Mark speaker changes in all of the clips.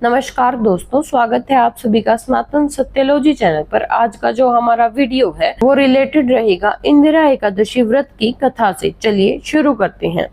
Speaker 1: नमस्कार दोस्तों, स्वागत है आप सभी का सनातन सत्यलोजी चैनल पर। आज का जो हमारा वीडियो है वो रिलेटेड रहेगा इंदिरा एकादशी व्रत की कथा से। चलिए शुरू करते हैं।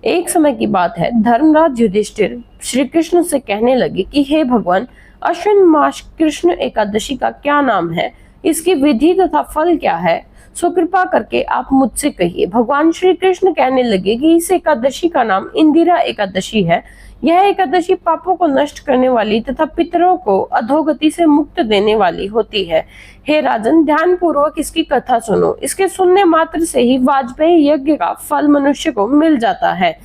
Speaker 1: एक समय की बात है, धर्मराज युधिष्ठिर श्री कृष्ण से कहने लगे कि हे भगवान, अश्विन मास कृष्ण एकादशी का क्या नाम है, इसकी विधि तथा फल क्या है, सो कृपा करके आप मुझसे कहिए। भगवान श्री कृष्ण कहने लगे कि इस एकादशी का नाम इंदिरा एकादशी है। यह एकादशी पापों को नष्ट करने वाली तथा पितरों को अधोगति से मुक्त देने वाली होती है। हे राजन, ध्यान पूर्वक इसकी कथा सुनो। इसके सुनने मात्र से ही वाजपेयी यज्ञ का फल मनुष्य को मिल जाता है।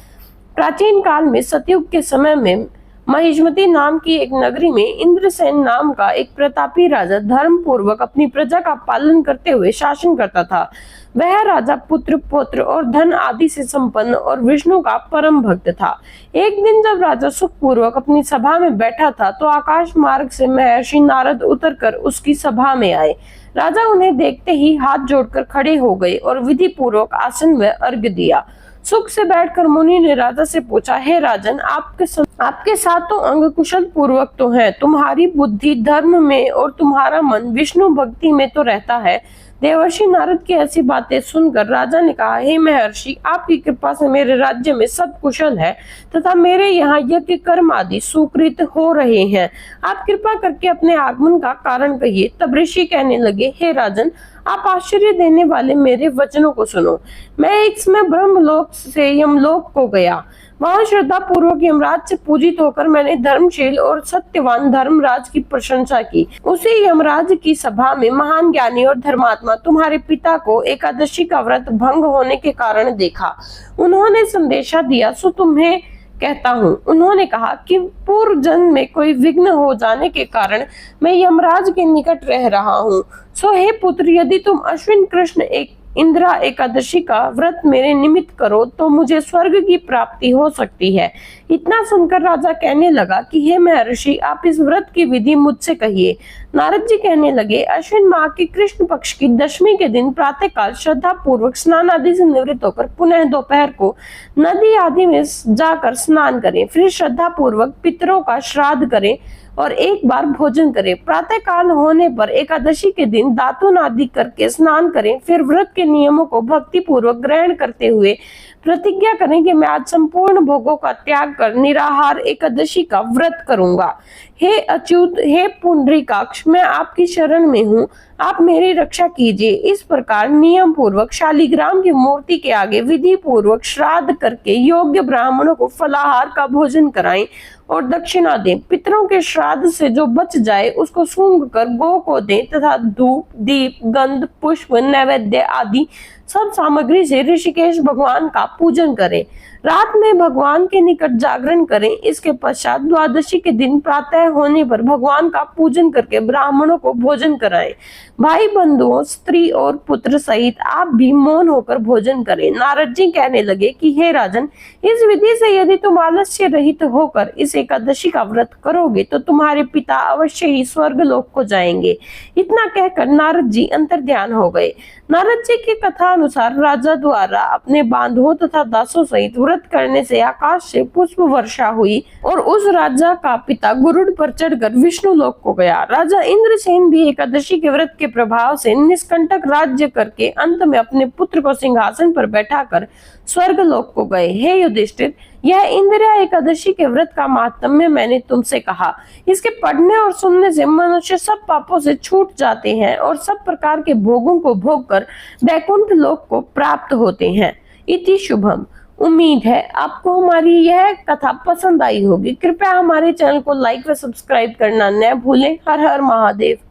Speaker 1: प्राचीन काल में सतयुग के समय में महिष्मती नाम की एक नगरी में इंद्रसेन नाम का एक प्रतापी राजा धर्म पूर्वक अपनी प्रजा का पालन करते हुए शासन करता था। वह राजा पुत्र पौत्र और धन आदि से संपन्न और विष्णु का परम भक्त था। एक दिन जब राजा सुख पूर्वक अपनी सभा में बैठा था तो आकाश मार्ग से महर्षि नारद उतरकर उसकी सभा में आए। राजा उन्हें देखते ही हाथ जोड़कर खड़े हो गए और विधि पूर्वक आसन में अर्घ्य दिया। सुख से बैठकर मुनि ने राजा से पूछा, हे राजन, आपके साथ तो अंग कुशल पूर्वक तो है, तुम्हारी बुद्धि धर्म में और तुम्हारा मन विष्णु भक्ति में तो रहता है। देवर्षि नारद की ऐसी बातें सुनकर राजा ने कहा, हे महर्षि, आपकी कृपा से मेरे राज्य में सब कुशल है तथा मेरे यहाँ यज्ञ कर्म आदि सुकृत हो रहे हैं। आप कृपा करके अपने आगमन का कारण कहिए। तब ऋषि कहने लगे, हे राजन, आप आश्चर्य देने वाले मेरे वचनों को सुनो। मैं एक समय ब्रह्मलोक से यमलोक को गया। वहां श्रद्धा पूर्वक यमराज से पूजित होकर मैंने धर्मशील और सत्यवान धर्मराज की प्रशंसा की। उसी यमराज की सभा में महान ज्ञानी और धर्मात्मा तुम्हारे पिता को एकादशी का व्रत भंग होने के कारण देखा। उन्होंने संदेशा दिया, सो तुम्हें कहता हूँ। उन्होंने कहा कि पूर्व जन्म में कोई विघ्न हो जाने के कारण मैं यमराज के निकट रह रहा हूँ। सो हे पुत्र, यदि तुम अश्विन कृष्ण इंदिरा एकादशी का व्रत मेरे निमित्त करो तो मुझे स्वर्ग की प्राप्ति हो सकती है। इतना सुनकर राजा कहने लगा कि हे महर्षि, आप इस व्रत की विधि मुझसे कहिए। नारद जी कहने लगे, अश्विन माह के कृष्ण पक्ष की दशमी के दिन प्रातः काल श्रद्धा पूर्वक स्नान आदि से निवृत्त होकर पुनः दोपहर को नदी आदि में जाकर स्नान करें। फिर श्रद्धा पूर्वक पितरों का श्राद्ध करें और एक बार भोजन करें। प्रातः काल होने पर एकादशी के दिन दातुन आदि करके स्नान करें। फिर व्रत के नियमों को भक्ति पूर्वक ग्रहण करते हुए प्रतिज्ञा करें कि मैं आज संपूर्ण भोगों का त्याग कर निराहार एकादशी का व्रत करूंगा। हे अच्युत, हे पुंडरीकाक्ष, मैं आपकी शरण में हूँ, आप मेरी रक्षा कीजिए। इस प्रकार नियम पूर्वक शालिग्राम की मूर्ति के आगे विधि पूर्वक श्राद्ध करके योग्य ब्राह्मणों को फलाहार का भोजन कराएं और दक्षिणा दें। पितरों के श्राद्ध से जो बच जाए उसको सूंघ कर गौ को दें तथा धूप दीप गंध पुष्प नैवेद्य आदि सब सामग्री से ऋषिकेश भगवान का पूजन करें। रात में भगवान के निकट जागरण करें। इसके पश्चात द्वादशी के दिन प्रातः होने पर भगवान का पूजन करके ब्राह्मणों को भोजन कराएं। भाई बंधुओं, स्त्री और पुत्र सहित आप भी मौन होकर भोजन करें। नारद जी कहने लगे कि हे राजन, इस विधि से यदि तुम आलस्य रहित होकर इस एकादशी का व्रत करोगे तो तुम्हारे पिता अवश्य ही स्वर्ग लोक को जाएंगे। इतना कहकर नारद जी अंतर्ध्यान हो गए। नारद जी की कथा अनुसार राजा द्वारा अपने बांधुओं तथा दासों सहित व्रत करने से आकाश से पुष्प वर्षा हुई और उस राजा का पिता गुरुड़ पर चढ़कर विष्णु लोक को गया। राजा इंद्रसेन भी एकादशी के व्रत के प्रभाव से निष्कंटक राज्य करके अंत में अपने पुत्र को सिंहासन पर बैठाकर स्वर्ग लोक को गए। हे युधिष्ठिर, यह इंदिरा एकादशी के व्रत का महात्म्य मैंने तुमसे कहा। इसके पढ़ने और सुनने से मनुष्य सब पापों से छूट जाते हैं और सब प्रकार के भोगों को भोग कर वैकुंठ लोक को प्राप्त होते हैं। इति शुभम। उम्मीद है आपको हमारी यह कथा पसंद आई होगी। कृपया हमारे चैनल को लाइक व सब्सक्राइब करना न भूलें। हर हर महादेव।